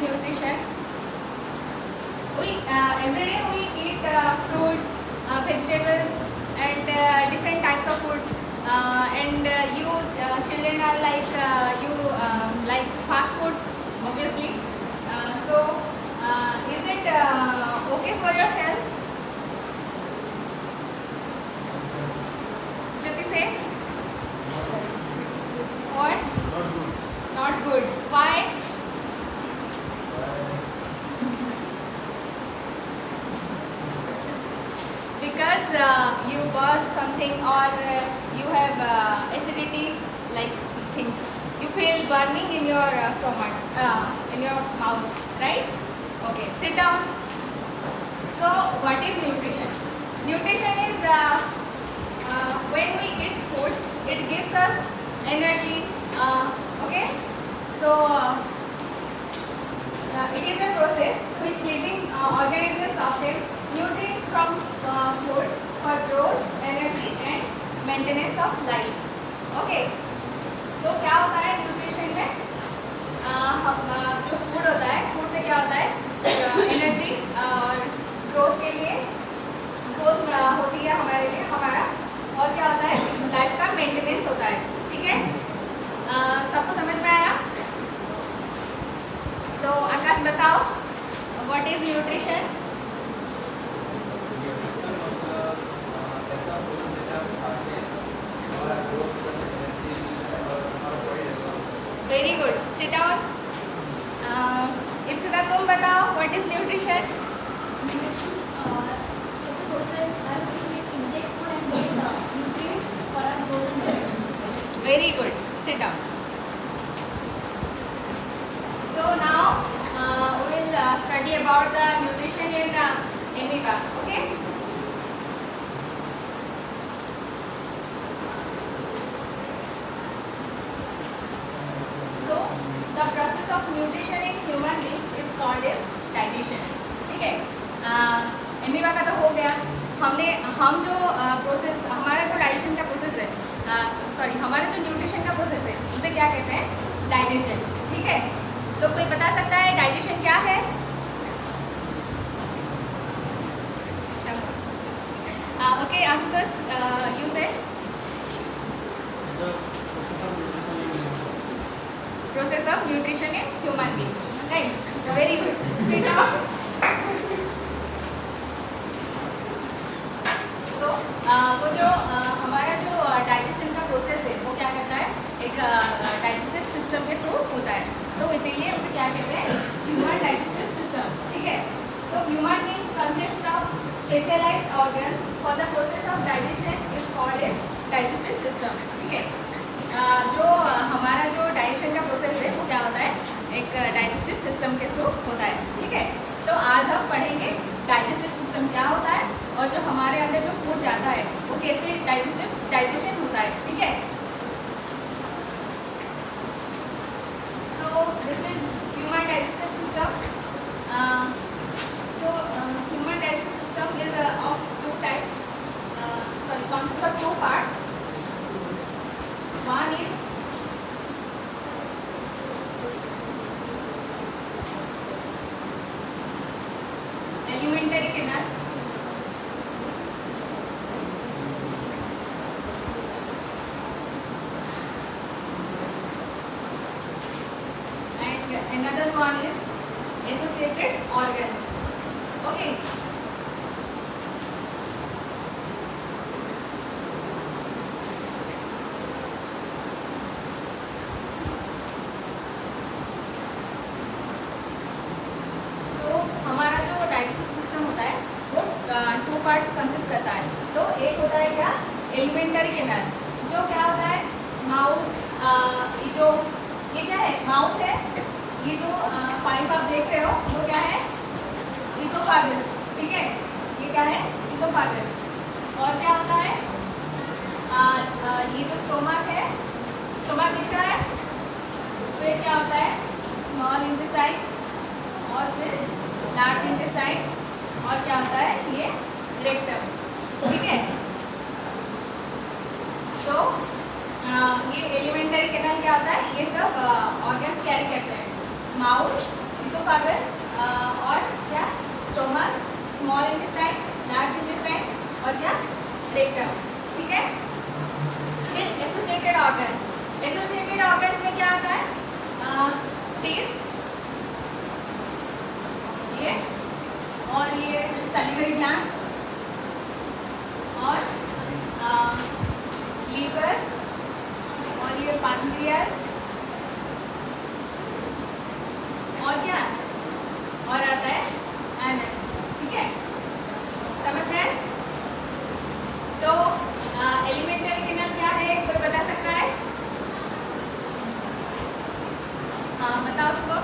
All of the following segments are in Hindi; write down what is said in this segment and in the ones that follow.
nutrition? We every day we eat fruits, vegetables, and different types of food. And you children are like you like fast foods, obviously. So is it okay for your health? Jyoti, say. What? Not good. Not good. Why? Because you burn something or you have acidity like things. You feel burning in your stomach, in your mouth, right? Okay, sit down. So, what is nutrition? Nutrition is when we eat food, it gives us energy. Okay, so it is a process which living organisms obtain nutrients from food for growth, energy and maintenance of life. Okay, तो क्या होता है न्यूट्रिशन में? जो फूड होता है, फूड से क्या होता है? एनर्जी और ग्रोथ के लिए ग्रोथ होती है हमारे लिए हमारा, और क्या होता है? लाइफ का मेंटेनेंस होता है. ठीक है, सबको समझ में आया? तो आकाश बताओ, what is nutrition? Very good, sit down. Ipsita तुम बताओ, what is nutrition? Very good. Sit down. So now we will study about the nutrition in amoeba. Okay. So the process of nutrition in human beings is called as digestion. ठीक है. amoeba का तो हो गया. हम जो प्रोसेस, हमारा जो डाइजेशन का प्रोसेस है, सॉरी हमारा जो न्यूट्रिशन का प्रोसेस है उसे क्या कहते हैं? डाइजेशन. ठीक है, तो कोई बता सकता है डाइजेशन क्या है? ओके आशुतोष, यू से. Process of nutrition in human being, right? Very good. तो वो जो हमारा जो डाइजेशन का प्रोसेस है वो क्या करता है? एक डाइजेस्टिव सिस्टम के थ्रू होता है, तो इसीलिए उसे क्या कहते हैं? Human digestive system. ठीक है, तो human beings consist of specialised organs for the process of digestion is called as digestive system. ठीक है, जो हमारा जो डाइजेशन का प्रोसेस है वो क्या होता है? एक डाइजेस्टिव सिस्टम के थ्रू होता है. ठीक है, तो आज हम पढ़ेंगे डाइजेस्टिव सिस्टम क्या होता है और जो हमारे अंदर जो फूड जाता है वो कैसे डाइजेशन होता है. ठीक है, so this is human digestive system. So human digestive system is of two types, sorry consists of two parts. One is alimentary canal. And another one is associated organs. Okay. Two parts consist करता है. तो एक होता है क्या? एलिमेंटरी कैनाल, जो क्या होता है? माउथ, ये जो ये क्या है? माउथ है. ये जो पाइप आप देख रहे हो वो क्या है? इसोफागस. ठीक है, ये क्या है? इसोफागस. और क्या होता है? ये जो स्टोमक है, स्टोमक दिख रहा है, फिर क्या होता है? स्मॉल इंटेस्टाइन, और फिर लार्ज इंटेस्टाइन, और क्या होता है? ये रेक्टम. ठीक है, तो ये एलिमेंटरी कैनाल क्या होता है? ये सब ऑर्गन्स कैरी करते हैं. माउथ, इसोफेगस और क्या stomach, small intestine, large intestine और क्या रेक्टम, ठीक है। फिर एसोसिएटेड ऑर्गन्स, एसोसिएटेड ऑर्गन्स में क्या आता है, टीथ, ये और ये सैलिवरी ग्लैंड्स और लीवर और ये पैनक्रियास और क्या और आता है एनस, ठीक है, समझ गए। तो एलिमेंटरी कैनाल क्या है, कोई बता सकता है? हाँ बताओ उसको।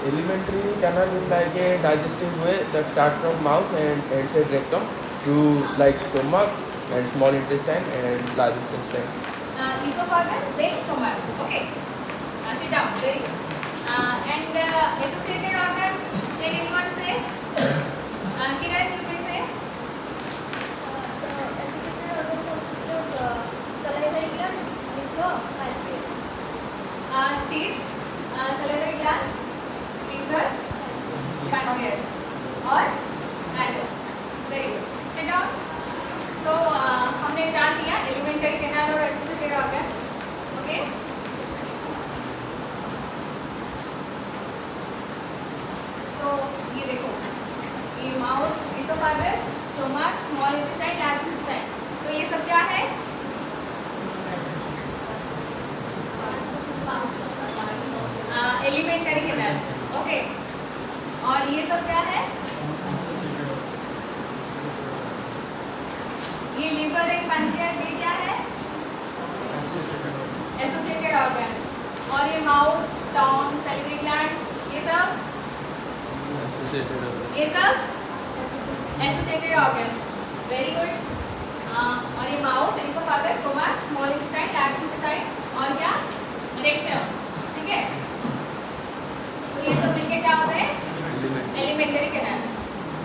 Elementary canal is like a digestive way that starts from mouth and ends at rectum through like stomach and small intestine and large intestine. Esophagus, then stomach. Okay. Sit down. Very good. And associated organs. Can anyone say? Kiran, you can say. Associated organs consist of salivary gland, liver, pancreas. Teeth, salivary glands, liver, pancreas, और anus. Very good. Sit down. So हमने जान लिया एलिमेंटरी कैनाल और एसोसिएटेड ऑर्गन्स, ओके। सो ये देखो, ये mouth, oesophagus, stomach, small intestine, large intestine, तो ये सब क्या है? Elementary canal, okay. और ये सब क्या है? ये लिवर एंड पैनक्रियास, ये क्या है? Associated organs. और ये माउथ, टंग, सैलिवरी ग्लैंड, ये सब एसोसिएटेड ऑर्गन्स, वेरी गुड। और ये mouth, oesophagus, stomach, small intestine, large intestine और क्या रेक्टम, ठीक है। तो ये सब मिलके क्या होता है? Elementary canal,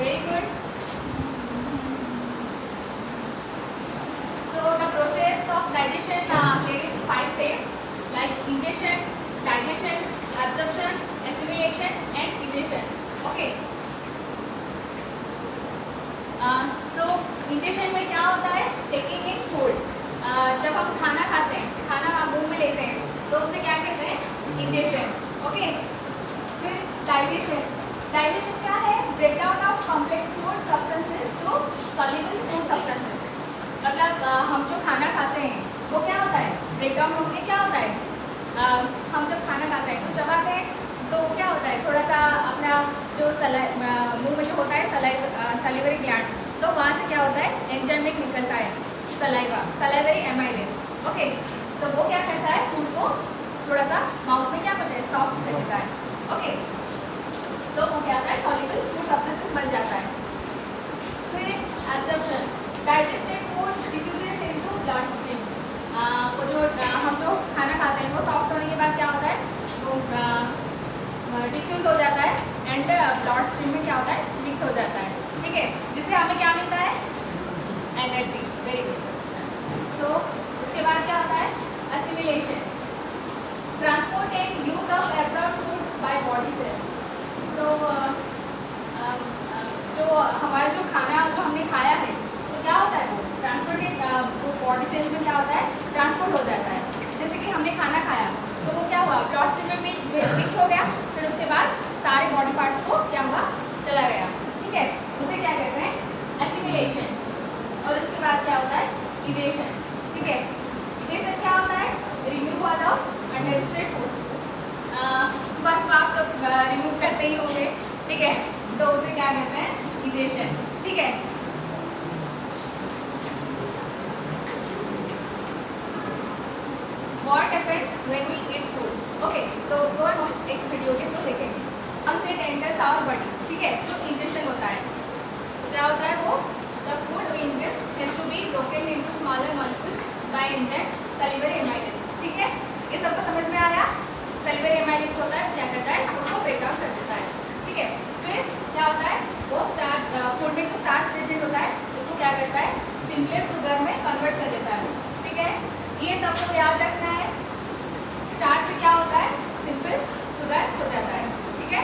very good. So the process of digestion, there is 5 steps like ingestion, digestion, absorption, assimilation and digestion. Okay. So ingestion में क्या होता है? Taking in food. जब हम खाना खाते हैं, खाना हम मुंह में लेते हैं, तो उसे क्या कहते हैं? Ingestion. Okay. फिर digestion. Digestion क्या है? Breakdown of complex food substances to soluble food substances. मतलब हम जो खाना खाते हैं वो क्या होता है? ब्रेकडाउन होके क्या होता है? हम जब खाना खाते हैं तो चबाते हैं, तो क्या होता है, थोड़ा सा अपना जो मुंह में जो होता है सलाइवरी ग्लैंड, तो वहाँ से क्या होता है, एंजाइमिक निकलता है, सलाइवरी एमाइलेज, ओके। तो वो क्या करता है, फूड को थोड़ा सा माउथ में क्या करता है, सॉफ्ट कर देता है, ओके। तो वो क्या होता है, सॉल्युबल फूड सब्सटेंस बन जाता है। फिर absorption, digested food diffuses into blood stream. वो जो हम जो खाना खाते हैं वो सॉफ्ट होने के बाद क्या होता है, वो डिफ्यूज़ हो जाता है एंड ब्लड स्ट्रीम में क्या होता है, मिक्स हो जाता है, ठीक है, जिससे हमें क्या मिलता है, एनर्जी, वेरी गुड। सो उसके बाद क्या होता है, assimilation, transport and use of absorb food by body cells. So जो हमारा जो खाना जो हमने खाया है तो क्या होता है, वो ट्रांसपोर्टेड, वो बॉडी सेल्स में क्या होता है, ट्रांसपोर्ट हो जाता है। जैसे कि हमने खाना खाया तो वो क्या हुआ, ब्लड स्ट्रीम में मिक्स हो गया, फिर उसके बाद सारे बॉडी पार्ट्स को क्या हुआ, चला गया, ठीक है, उसे क्या कहते हैं, एसिमिलेशन। और उसके बाद क्या होता है, इजेशन, ठीक है। इजेशन क्या होता है, रिमूवल ऑफ अनडाइजेस्टेड फूड। सुबह सुबह आप सब रिमूव करते ही होंगे, ठीक है, तो उसे क्या कहते हैं, इजेशन, ठीक है। What happens when we eat food? Okay, तो उसको हम एक वीडियो के थ्रू देखेंगे। Once it enters our body, ठीक है, जो ingestion होता है, तो क्या होता है वो, the food we ingest has to be broken into smaller molecules by inject salivary amylase, ठीक है, ये सबको समझ में आया। salivary amylase होता है, क्या करता है, फूड को ब्रेक डाउन कर देता है, ठीक है। फिर क्या होता है, वो फूड में जो स्टार्च प्रेजेंट होता है उसको क्या करता है, सिंपलर शुगर में कन्वर्ट कर देता है, ठीक है। ये सबको याद रखना है, स्टार्च से क्या होता है, सिंपल सुगर हो जाता है, ठीक है।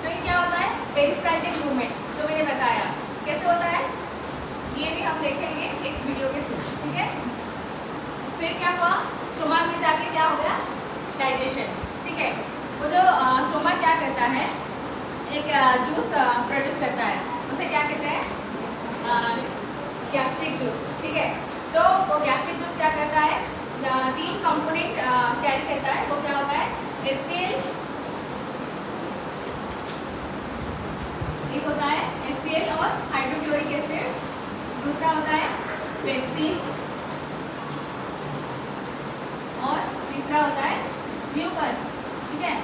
फिर क्या होता है, पेरिस्टाल्टिक मूवमेंट, जो मैंने बताया कैसे होता है, ये भी हम देखेंगे एक वीडियो के थ्रू, ठीक है। फिर क्या हुआ, स्टोमक में जाके क्या हो गया, डाइजेशन, ठीक है। वो जो स्टोमक क्या करता है, एक जूस प्रोड्यूस करता है, उसे क्या कहते हैं, गैस्ट्रिक जूस, ठीक है। तो वो गैस्ट्रिक जूस क्या करता है, 3 कंपोनेंट कैरी करता है। वो क्या होता है, HCl, एक होता है HCl और हाइड्रोक्लोरिक एसिड, दूसरा होता है पेप्सिन और तीसरा होता है म्यूकस, ठीक है।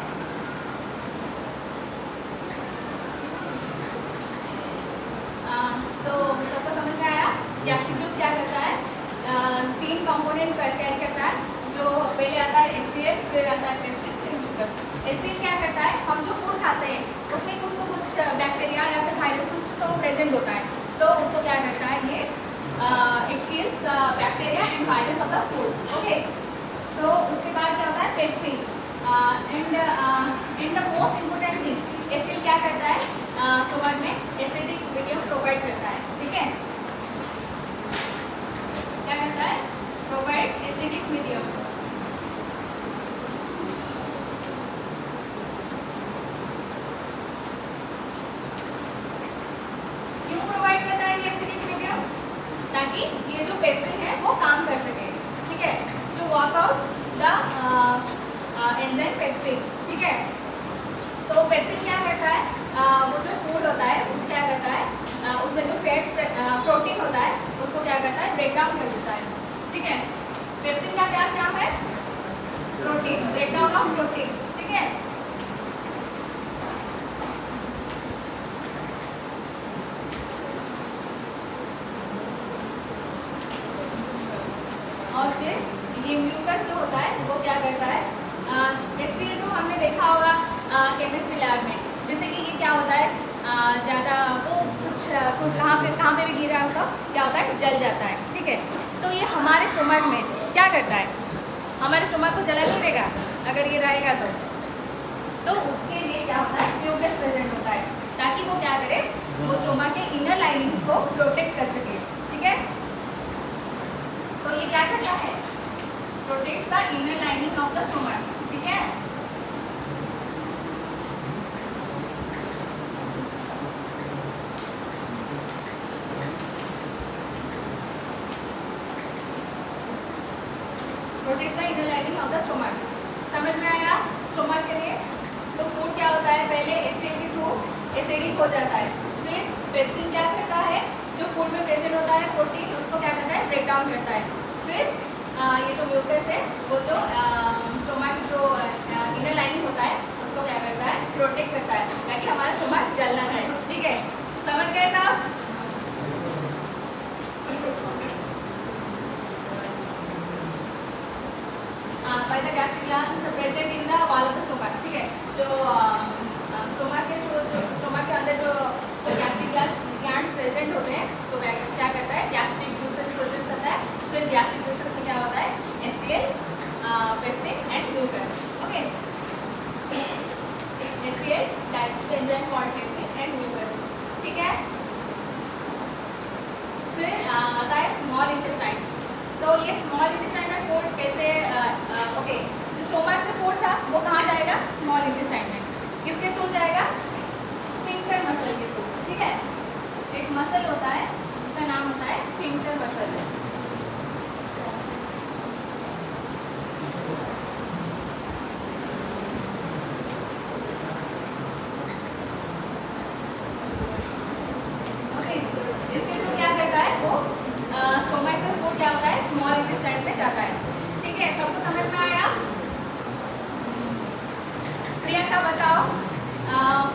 तो सबको समझ में आया, गैस्ट्रिक जूस क्या करता है, 3 कंपोनेंट कैरी करता है। जो पहले आता है HCl, फिर आता है पेप्सिन, फिर म्यूकस। HCl क्या करता है, हम जो फूड खाते हैं उसमें कुछ तो कुछ बैक्टीरिया या फिर वायरस कुछ तो प्रेजेंट होता है, तो उसको क्या करता है, ये it kills the bacteria and virus of the food, okay. So उसके बाद क्या होता है, pepsin and the most important thing, HCl क्या करता है, स्टोमक में एसिडिक मीडियम प्रोवाइड करता है, ठीक है। क्या करता है, प्रोवाइड्स एसिडिक मीडियम। क्यों प्रोवाइड करता है ये एसिडिक मीडियम, ताकि ये जो पेप्सिन है वो काम कर सके, ठीक है, जो work out the enzyme pepsin, ठीक है। तो पेप्सिन क्या करता है, वो जो फूड होता है उसको क्या करता है, उसमें जो फैट्स प्रोटीन होता है उसको क्या करता है, ब्रेक डाउन कर देता है, ठीक है। पेप्सिन का क्या काम है, protein, break down of protein, ठीक है। और फिर ये म्यूकस जो होता है वो क्या करता है, HCl तो हमने देखा होगा केमिस्ट्री लैब में, जैसे कि ये क्या होता है, ज़्यादा वो कुछ कहाँ पे भी गिरा होगा, क्या होता है, जल जाता है, ठीक है। तो ये हमारे स्टोमक में क्या करता है, हमारे स्टोमक को जला नहीं देगा अगर ये रहेगा तो उसके लिए क्या होता है, म्यूकस प्रेजेंट होता है, ताकि वो क्या करे, वो स्टोमक के इनर लाइनिंग्स को प्रोटेक्ट कर सके, ठीक है। तो ये क्या करता है, protects the inner lining of the stomach, ठीक है। Protects the inner lining of the stomach, समझ में आया। स्टोमक के लिए तो फूड क्या होता है, पहले HCl के थ्रू एसिडिक हो जाता है, फिर पेप्सिन क्या करता है, जो फूड में प्रेजेंट होता है प्रोटीन, उसको क्या करता है, ब्रेक डाउन करता है। फिर ये जो म्यूकस है वो जो स्टोमक जो इनर लाइनिंग होता है उसको क्या करता है, प्रोटेक्ट करता है, ताकि हमारा स्टोमक जल ना जाए, ठीक है। समझ गए साहब। by the gastric glands present in the wall of the stomach, ठीक है। जो स्टोमक के थ्रू, जो स्टोमक के अंदर जो गैस्ट्रिक ग्लैंड्स प्रेजेंट होते हैं, तो क्या करता है, गैस्ट्रिक जूसेस प्रोड्यूस करता है। फिर गैस्ट्रिक जूसेस में क्या होता है, HCl, pepsin and mucus, okay. HCl digestive enzyme called pepsin and mucus, ठीक है। फिर आता है स्मॉल इंटेस्टाइन। तो ये स्मॉल इंटेस्टाइन में फूड कैसे, ओके, जो स्टोमक से फूड था वो कहाँ जाएगा, स्मॉल इंटेस्टाइन में, किसके थ्रू जाएगा, स्फिंक्टर मसल के थ्रू, ठीक है। एक मसल होता है जिसका नाम होता है स्फिंक्टर मसल, ओके। इसके थ्रू क्या करता है, वो स्टोमक से फूड क्या होता है, स्मॉल इंटेस्टाइन में जाता है, ठीक है। सबको समझ में आया। प्रियंका बताओ,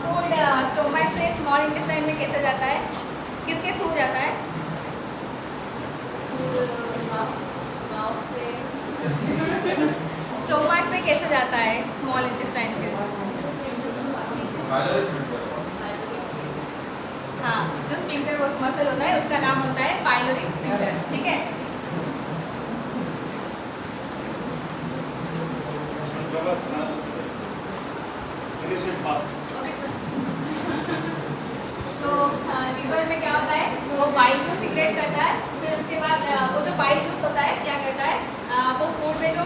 फूड स्टोमक से स्मॉल इंटेस्टाइन में कैसे जाता है, किसके थ्रू जाता है, माउथ से, स्टोमक से कैसे जाता है स्मॉल इंटेस्टाइन में, हाँ, जो स्फिंक्टर वो मसल होता है उसका नाम होता है पाइलोरिक स्फिंक्टर, ठीक है। लीवर में क्या होता है, वो बाइल जूस सीक्रेट करता है। फिर उसके बाद वो जो बाइल जूस होता है क्या करता है, वो फूड में जो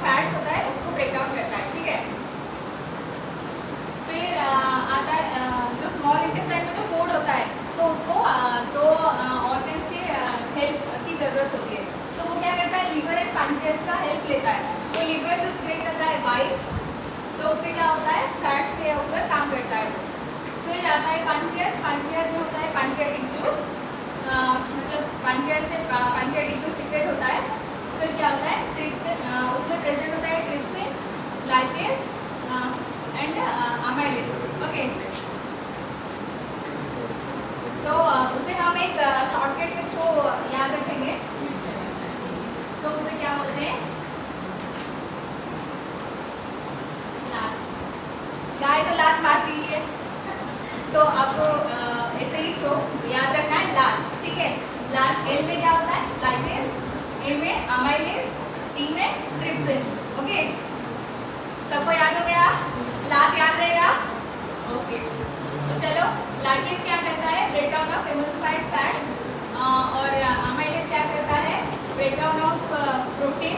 फैट्स होता है उसको ब्रेक डाउन करता है, ठीक है। फिर आता है जो स्मॉल इंटेस्टाइन में जो फूड होता है, तो उसको दो ऑर्गन्स के हेल्प की ज़रूरत होती है। तो वो क्या करता है, लीवर एंड पैनक्रियास का हेल्प लेता है। तो लीवर जो सीक्रेट करता है बाइल, तो उससे क्या होता है, फैट्स के ऊपर काम करता है। फिर आता है पैनक्रियास। पैनक्रियास में होता है पैनक्रियाटिक जूस, मतलब पैनक्रियास से पैनक्रियाटिक जूस सीक्रेट होता है। फिर क्या होता है, ट्रिप्सिन, उसमें प्रेजेंट होता है trypsin, lipase and amylase, okay. तो उसे हम एक शॉर्टकट के थ्रू याद रखेंगे। तो उसे क्या बोलते हैं, लात। गाय तो लात मारती है, तो आपको ऐसे ही थ्रो याद रखना है, लात, ठीक है। लात, एल में क्या होता है, लाइपेज, ए में अमाइलेज, टी में ट्रिप्सिन, ओके। सबको याद हो गया, लात याद रहेगा, ओके। तो चलो, लाइपेज क्या करता है, break down of emulsified fats, और अमाइलेज क्या करता है, break down of protein,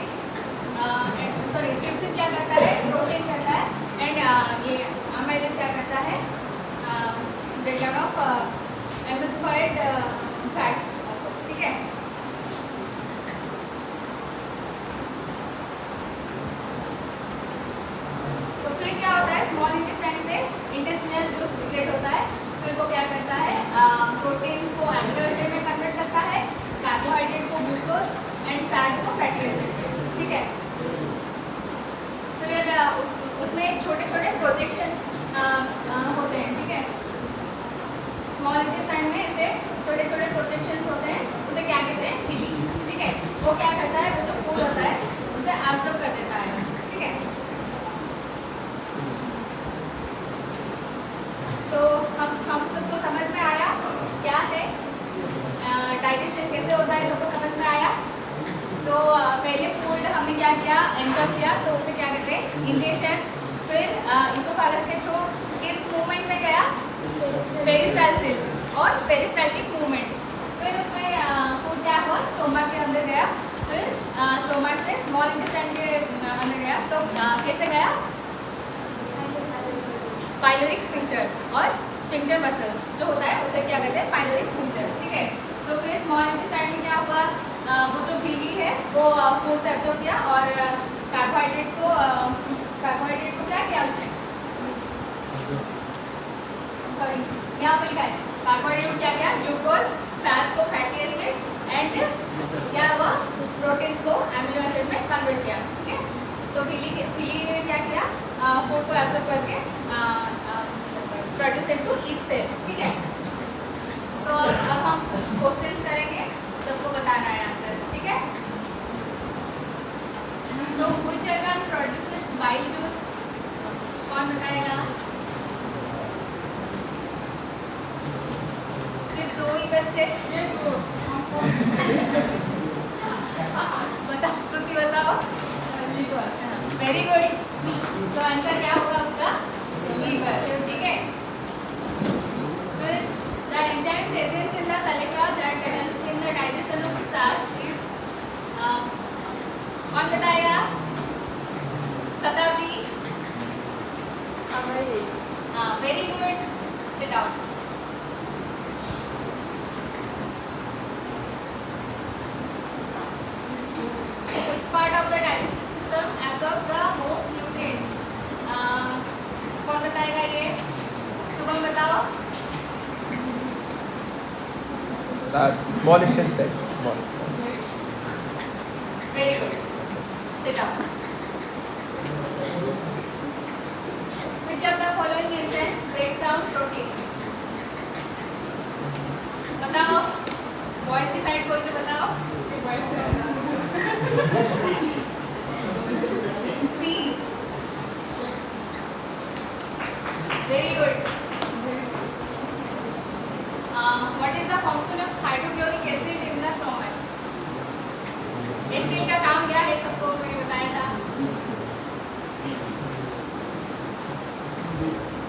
sorry trypsin क्या करता है, प्रोटीन करता है, एंड ये अमाइलेज क्या करता है, break down of emulsified fats also, ठीक है। तो फिर क्या होता है, स्मॉल इंटेस्टाइन से इंटेस्टिनल जूस सीक्रेट होता है। फिर वो क्या करता है, प्रोटीन्स को एमिनो एसिड में कन्वर्ट करता है, कार्बोहाइड्रेट को ग्लूकोज एंड फैट्स को फैटी एसिड में, ठीक है। फिर उसमें छोटे छोटे प्रोजेक्शन होते हैं, ठीक है। स्मॉल इंटेस्टाइन में ऐसे छोटे छोटे प्रोजेक्शंस होते हैं, उसे क्या कहते हैं, विली, ठीक है। वो क्या करता है, वो जो फूड होता है उसे एब्जॉर्ब कर देता है, ठीक है। तो हम सबको समझ में आया क्या है डाइजेशन कैसे होता है, सबको समझ में आया। तो पहले फूड हमने क्या किया, एंजॉय किया, तो उसे क्या कहते हैं, इंजेक्शन। फिर इसोफेगस के थ्रू किस मूवमेंट में गया, पेरिस्टालसिस और पेरिस्टाल्टिक मूवमेंट। फिर उसमें फूड क्या हुआ, स्टोमक के अंदर गया। फिर स्टोमक से स्मॉल इंटेस्टाइन के अंदर गया, तो कैसे गया, पाइलोरिक स्फिंक्टर और स्फिंक्टर मसल्स जो होता है उसे क्या कहते हैं, पाइलोरिक स्फिंक्टर, ठीक है। तो फिर स्मॉल इंटेस्टाइन में क्या हुआ, वो जो विली है वो फूड से एब्जॉर्ब किया, और कार्बोहाइड्रेट को क्या किया उसने, सॉरी यहाँ पे लिखा है, कार्बोहाइड्रेट को क्या किया, ग्लूकोज, फैट्स को फैटी एसिड एंड क्या हुआ, प्रोटीन्स को एमिनो एसिड में कन्वर्ट किया, ठीक है। तो विली ने क्या किया, फूड को एब्जॉर्ब करके प्रोड्यूस इनटू ईच सेल, ठीक है। तो अब हम कुछ क्वेश्चंस करेंगे, सबको बताना है आंसर्स, ठीक है। तो which organ produces bile juice, कौन बताएगा, सिर्फ 2 ही बच्चे, बताओ, श्रुति बताओ, वेरी गुड। तो आंसर क्या होगा उसका, लीवर, ठीक है। फिर the enzyme presence in the saliva that helps in the digestion of starch is, कौन बताएगा, शताब्दी, हाँ, very good, sit down. Which part of the digestive system absorbs the most nutrients? कौन बताएगा ये, शुभम बताओ। Small intestine, small. Very good. Sit down. Which of the following enzymes breaks down protein? बताओ, बॉयज की साइड कोई तो बताओ। C. Very good. What is the function of hydrochloric acid in the stomach? HCl का काम क्या है, सबको मैंने बताया था।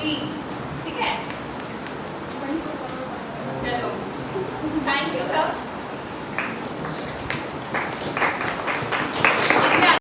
D.